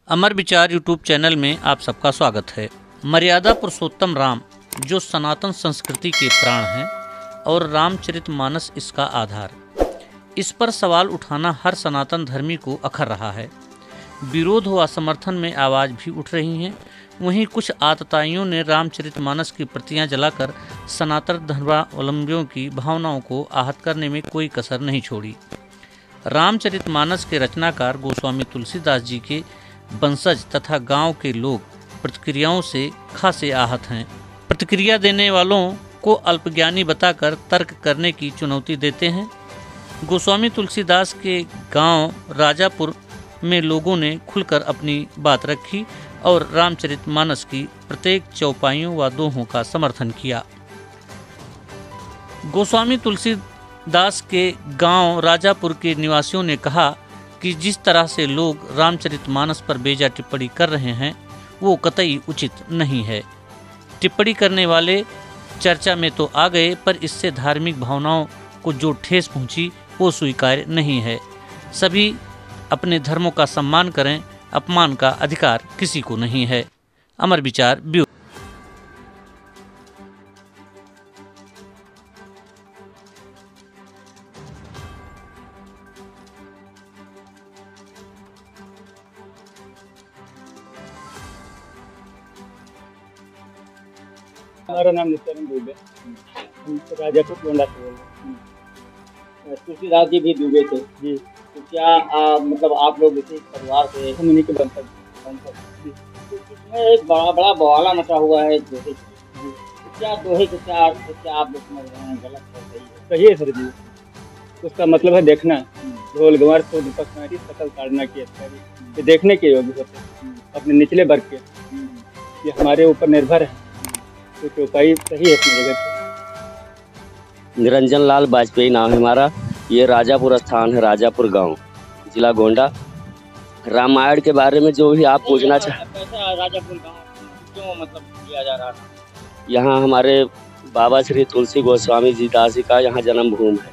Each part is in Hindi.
अमर विचार यूट्यूब चैनल में आप सबका स्वागत है। मर्यादा पुरुषोत्तम राम जो सनातन संस्कृति के प्राण हैं और रामचरितमानस इसका आधार, इस पर सवाल उठाना हर सनातन धर्मी को अखर रहा है। विरोध व समर्थन में आवाज़ भी उठ रही हैं। वहीं कुछ आतताइयों ने रामचरितमानस की प्रतियां जलाकर सनातन धर्मावलंबियों की भावनाओं को आहत करने में कोई कसर नहीं छोड़ी। रामचरितमानस के रचनाकार गोस्वामी तुलसीदास जी के वंशज तथा गांव के लोग प्रतिक्रियाओं से खासे आहत हैं। प्रतिक्रिया देने वालों को अल्पज्ञानी बताकर तर्क करने की चुनौती देते हैं। गोस्वामी तुलसीदास के गांव राजापुर में लोगों ने खुलकर अपनी बात रखी और रामचरितमानस की प्रत्येक चौपाइयों व दोहों का समर्थन किया। गोस्वामी तुलसीदास के गांव राजापुर के निवासियों ने कहा कि जिस तरह से लोग रामचरितमानस पर बेजा टिप्पणी कर रहे हैं वो कतई उचित नहीं है। टिप्पणी करने वाले चर्चा में तो आ गए, पर इससे धार्मिक भावनाओं को जो ठेस पहुंची वो स्वीकार्य नहीं है। सभी अपने धर्मों का सम्मान करें, अपमान का अधिकार किसी को नहीं है। अमर विचार ब्यूरो। हमारा नाम नित्यानंद दुबे, हम राजापुर गोंडा से बोल रहे हैं। तुलसीदास जी भी दुबे थे जी। तो क्या मतलब आप लोग इसी परिवार से हम इन्हीं के वंशज जी। तो इसमें एक बड़ा बवाला मचा हुआ है दोहे की। तो क्या दोहे के क्या आप लोग समझ रहे हैं, गलत है सही है? सही है सर जी। उसका मतलब है देखना, ढोल गंवार तो दीपक नारी सकल ताड़ना की अच्छाई, देखने के योग्य होते अपने निचले वर्ग के, ये हमारे ऊपर निर्भर है। तो चौपाई सही है अपनी जगह पे। निरंजन लाल वाजपेयी नाम है हमारा। ये राजापुर स्थान है, राजापुर गांव, जिला गोंडा। रामायण के बारे में जो भी आप पूछना चाहते हैं, राजापुर गांव क्यों मतलब लिया जा रहा है? यहाँ हमारे बाबा श्री तुलसी गोस्वामी जी दास जी का यहाँ जन्मभूमि है,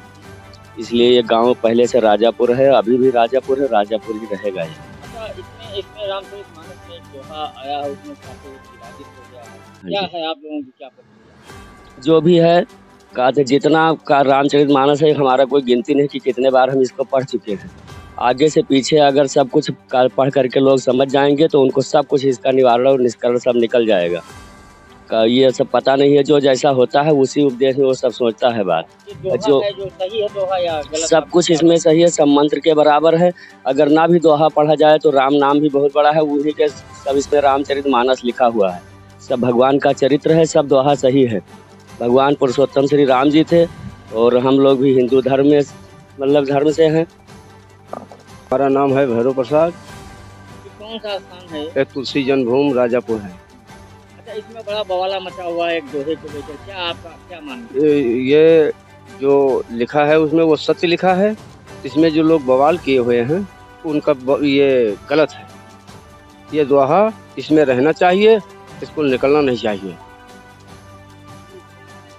इसलिए ये गांव पहले से राजापुर है, अभी भी राजापुर है, राजापुर ही रहेगा ये। अच्छा, इसमें रामचरितमानस में एक दोहा आया है, उसमें काफी विवादित हो गया है। क्या है आप लोगों की क्या प्रतिक्रिया? जो भी है का जितना का रामचरितमानस है, हमारा कोई गिनती नहीं कि कितने बार हम इसको पढ़ चुके हैं। आगे से पीछे अगर सब कुछ पढ़ करके लोग समझ जाएंगे तो उनको सब कुछ इसका निवारण और निष्करण सब निकल जाएगा। ये सब पता नहीं है, जो जैसा होता है उसी उपदेश में वो सब सोचता है बात। जो सही है दोहा या गलत, सब कुछ इसमें सही है, सब मंत्र के बराबर है। अगर ना भी दोहा पढ़ा जाए तो राम नाम भी बहुत बड़ा है, उन्हीं के सब इसमें रामचरितमानस लिखा हुआ है। सब भगवान का चरित्र है, सब दोहा सही है। भगवान पुरुषोत्तम श्री राम जी थे और हम लोग भी हिंदू धर्म में मतलब धर्म से हैं। हमारा नाम है भैरव प्रसाद। कौन सा स्थान है? एक तुलसी जन्मभूमि राजापुर है। अच्छा, इसमें बड़ा बवाला मचा हुआ है एक दोहे को लेकर, क्या आपका क्या मानना है? ये जो लिखा है उसमें वो सत्य लिखा है। इसमें जो लोग बवाल किए हुए हैं उनका ये गलत है। ये दोहा इसमें रहना चाहिए, इसको निकलना नहीं चाहिए।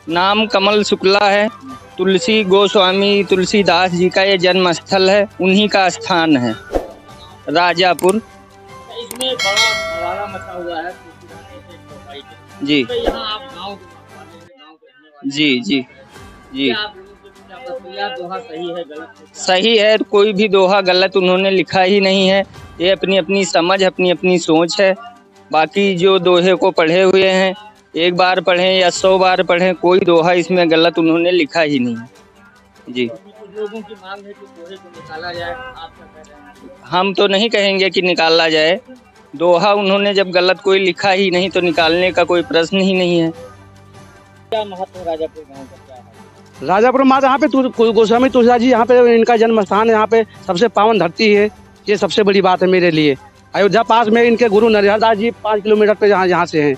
नाम कमल शुक्ला है। तुलसी गोस्वामी तुलसीदास जी का ये जन्म स्थल है, उन्हीं का स्थान है राजापुर। इसमें बड़ा बवाला मचा हुआ है जी यहाँ आप गाँव के जी जी जी। दोहा सही है गलत है? सही है, कोई भी दोहा गलत उन्होंने लिखा ही नहीं है। ये अपनी अपनी समझ, अपनी अपनी सोच है। बाकी जो दोहे को पढ़े हुए हैं, एक बार पढ़ें या 100 बार पढ़ें, कोई दोहा इसमें गलत उन्होंने लिखा ही नहीं है जी। लोगों की मांग है कि दोहे को निकाला जाए, आप क्या कह रहे हैं? हम तो नहीं कहेंगे कि निकाला जाए। दोहा उन्होंने जब गलत कोई लिखा ही नहीं तो निकालने का कोई प्रश्न ही नहीं है। क्या महत्व है राजापुर गाँव का, क्या है? राजापुर माता यहाँ पे गोस्वामी तुलसीदास जी, यहाँ पे इनका जन्म स्थान है। यहाँ पे सबसे पावन धरती है, ये सबसे बड़ी बात है मेरे लिए। अयोध्या पास में इनके गुरु नरहरदास जी 5 किलोमीटर पे यहाँ से हैं।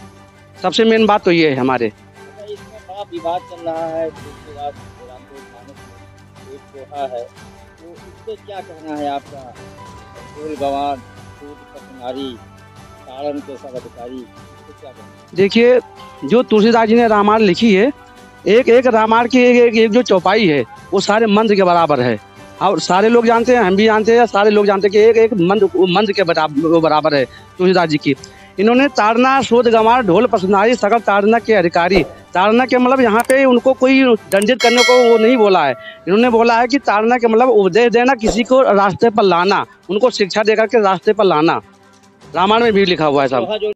सबसे मेन बात तो ये है हमारे। इसमें बड़ा विवाद चल रहा है, रामचरितमानस में एक दोहा है, तो इससे क्या कहना है आपका? ढोल गंवार सूद नारी ताड़न के सब अधिकारी, तो क्या कहना है? देखिए, जो तुलसीदास जी ने रामायण लिखी है, एक रामायण की एक जो चौपाई है वो सारे मंत्र के बराबर है। और सारे लोग जानते हैं, हम भी जानते हैं, सारे लोग जानते हैं कि एक एक मंत्र के बराबर है तुलसीदास जी की। इन्होंने ताड़ना शोध गंवार ढोल पसनाई सकल ताड़ना के अधिकारी। ताड़ना के मतलब यहाँ पे उनको कोई दंडित करने को वो नहीं बोला है, इन्होंने बोला है कि ताड़ना के मतलब उपदेश देना, किसी को रास्ते पर लाना, उनको शिक्षा देकर के रास्ते पर लाना। रामायण में भी लिखा हुआ है सब।